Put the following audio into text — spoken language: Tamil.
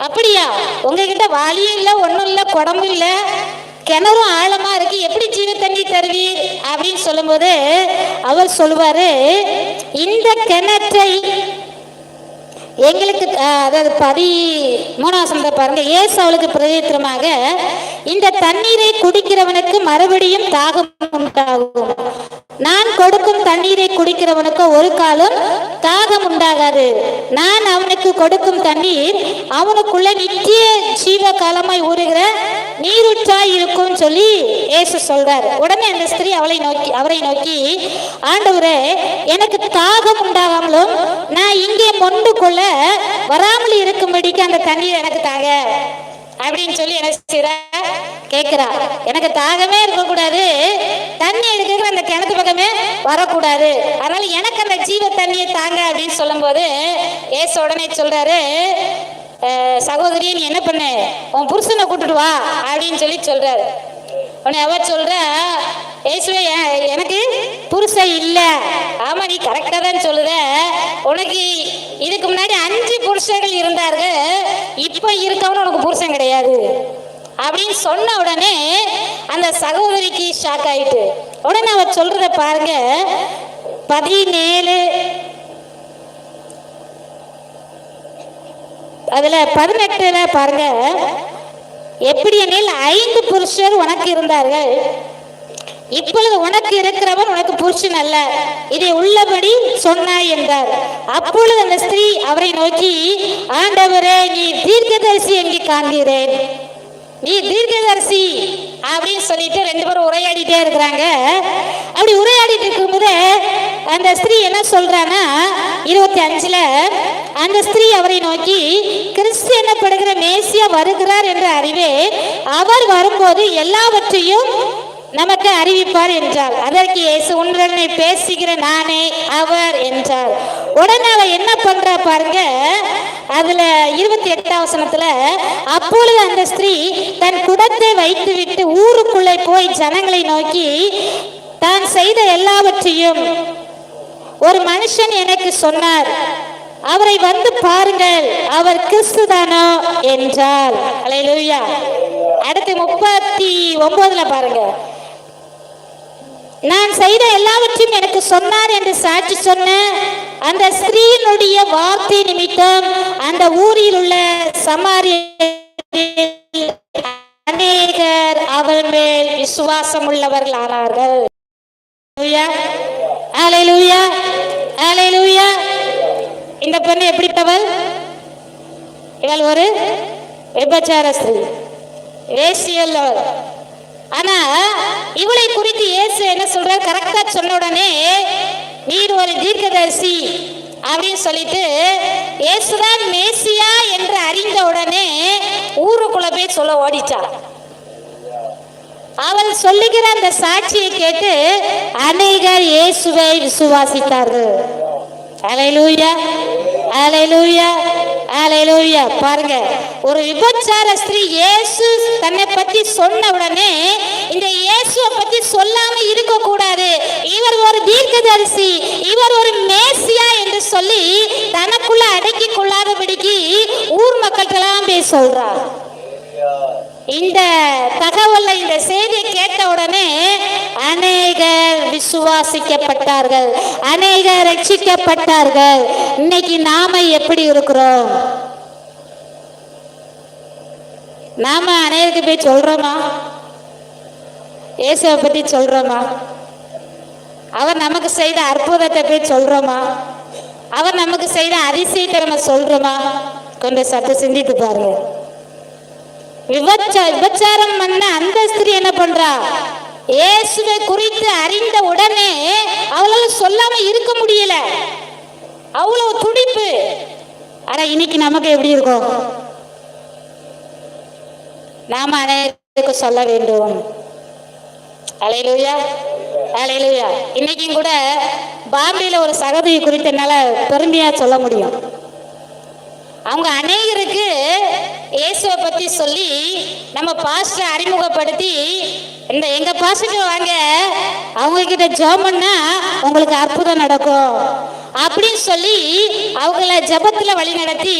அப்படியா, உங்ககிட்ட வாளியும் இல்லை, ஒன்றும் இல்லை, குடமும் இல்லை, கிணறும் ஆழமா இருக்கு, எப்படி ஜீவ தண்ணி தருவீர் அப்படின்னு சொல்லும்போது அவர் சொல்லுவாரு, இந்த கிணற்றை எங்களுக்கு, அதாவது 13 பாருங்க, இயேசு அவளுக்கு பிரதித்திரமாக, இந்த தண்ணீரை குடிக்கிறவனுக்கு மறுபடியும் தாகம் உண்டாகும், நான் கொடுக்கும் தண்ணீரை குடிக்கிறவனுக்கு ஒரு காலம் தாகம் உண்டாகாது, நான் அவனுக்கு கொடுக்கும் தண்ணீர் அவனுக்குள்ள நித்திய ஜீவ காலமாய் ஊறுகிற நீருற்றாய் இருக்கும் சொல்லி இயேசு சொல்றாரு. உடனே அந்த ஸ்திரீ அவரை நோக்கி, ஆண்டவரே, எனக்கு தாகம் உண்டாகாமலும் நான் இங்கே மொண்டு கொள்ள வராமல் இருக்கும்படிக்கு அந்த தண்ணீர் எனக்கு தாங்க அப்படின்னு சொல்லி என்ன செய்யற கேட்கிறா. எனக்கு தாகமே இருக்கக்கூடாது, தண்ணி எடுக்கிற அந்த கிணத்து பக்கமே வரக்கூடாது, அதனால எனக்கு அந்த ஜீவ தண்ணியை தாங்க அப்படின்னு சொல்லும் போது ஏசு உடனே சொல்றாரு, சகோதரி நீ என்ன பண்ணு, உன் புருஷனை கூட்டிட்டு வா அப்படின்னு சொல்லி சொல்றாரு. உடனே அவர் சொல்ற, ஏசுவே எனக்கு புருஷன் இல்ல. ஆமா, நீ கரெக்டா தான் சொல்லுத, உனக்கு இதுக்கு முன்னாடி 5 புருஷர்கள் இருந்தார்கள், இப்ப இருக்கவன உனக்கு புருஷன் கிடையாது அப்படின்னு சொன்ன உடனே அந்த சகோதரிக்கு ஷாக் ஆயிட்டு. உடனே அவர் சொல்றத பாருங்க, 17 அதுல 18 பாருங்க, எப்படி எனில் 5 புருஷர் உனக்கு இருந்தார்கள், இப்பொழுது உனக்கு இருக்கிறவன் உனக்கு புருஷன் அல்ல, இதை உள்ளபடி சொன்னாய் என்றார். அப்பொழுது அந்த ஸ்திரீ அவரை நோக்கி, ஆண்டவரே, நீ தீர்க்கதரிசி எங்கே காண்கிறேன், நீ தீர்க்கதரிசி அப்படின்னு சொல்லிட்டு 2 பேரும் உரையாடிட்டே இருக்கிறாங்க. அப்படி உரையாடிட்டு இருக்கும்போது அந்த ஸ்திரீ என்ன சொல்றான்னா, 25 அந்த ஸ்திரீ அவரை நோக்கி, கிறிஸ்து எனப்படுகிற மேசியா வருகிறார் என்று அறிவே, அவர் வரும்போது எல்லாவற்றையும் நமக்கு அறிவிப்பார் என்றார். அதற்கு இயேசு, உன்னுடனே பேசுகிற நானே அவர் என்றார். உடனே அவ என்ன பண்றா பாருங்க, அதுல 28 அப்பொழுது அந்த ஸ்திரீ தன் குடத்தை வைத்துவிட்டு ஊருக்குள்ளே போய் ஜனங்களை நோக்கி, தான் செய்த எல்லாவற்றையும் ஒரு மனுஷன் எனக்கு சொன்னார், அவரை வந்து பாருங்கள், அவர் கிறிஸ்துதானோ என்றார். அல்லேலூயா. அடுத்து 39 பாருங்க, நான் செய்த எல்லாவற்றையும் எனக்கு சொன்னார் என்று சாட்சி சொன்ன அந்த ஸ்திரீனுடைய வார்த்தை நிமித்தம் அந்த ஊரில் உள்ள சமாரியர் அநேகர் அவள் மேல் விசுவாசம் உள்ளவர்கள் ஆனார்கள். அல்லேலூயா, அல்லேலூயா. இந்த பெண்ணு எப்படிப்பட்டவள்? இவள் ஒரு விபச்சார ஸ்திரீ, வேசியல். ஆனா இவளை குறித்து இயேசு என்ன சொல்றார், கரெக்டா சொன்ன உடனே, நீர் ஒரு தீர்க்கதரிசி அப்படின்னு சொல்லிட்டு இயேசுதான் மேசியா என்று அறிந்த உடனே ஊருக்குள்ள போய் சொல்ல ஓடிச்சா. அவள் சொல்லுகிற அந்த சாட்சியை கேட்டு அநேகர் இயேசுவை விசுவாசித்தார்கள். அல்லேலூயா, அல்லேலூயா, அல்லேலூயா. பாருங்க, ஒரு விபச்சார ஸ்திரீ இயேசு தன்னை பத்தி சொன்ன உடனே இந்த இயேசுவை பத்தி சொல்லாம இருக்க கூடாது, இவர் ஒரு தீர்க்கதரிசி, இவர் ஒரு மேசியா என்று சொல்லி தனக்குள்ள அடக்கி கொள்ளாதபடிக்கு ஊர் மக்கள்கிட்டலாம் போய் சொல்றார். இந்த தகவலை, இந்த செய்தியை கேட்ட உடனே அநேகர் விசுவாசிக்கப்பட்டார்கள், அநேகர் ரட்சிக்கப்பட்டார்கள். இன்னைக்கு நாம எப்படி இருக்கிறோம்? நாம அநேகருக்கு போய் சொல்றோமா? இயேசுவை பத்தி சொல்றோமா? அவர் நமக்கு செய்த அற்புதத்தை போய் சொல்றோமா? அவர் நமக்கு செய்த அதிசயத்தை நம்ம சொல்றோமா? கொஞ்சம் சற்று சிந்தித்து பாருங்க. விபச்சாரம் பண்ண அந்த ஸ்திரீ என்ன பண்றா, இயேசுவை குறித்து அறிந்த உடனே அவளால சொல்லாம இருக்க முடியல, அவ்வளவு துடிப்பு. ஆனா இன்னைக்கு நமக்கு எப்படி இருக்கும்? நாம அனைவருக்கு சொல்ல வேண்டும். அல்லேலூயா, அல்லேலூயா. இன்னைக்கும் கூட பாம்பேல ஒரு சகோதரி குறித்து என்னால பெருமையா சொல்ல முடியும். அவங்க அநேகருக்கு இயேசுவை பத்தி சொல்லி நம்ம பாஸ்டர் அறிமுகப்படுத்தி, இந்த எங்க பாஸ்டர் வாங்க, அவங்க கிட்ட ஜெபம் பண்ணா உங்களுக்கு அற்புதம் நடக்கும் அப்படின்னு சொல்லி அவங்கள ஜெபத்துல வழி நடத்தி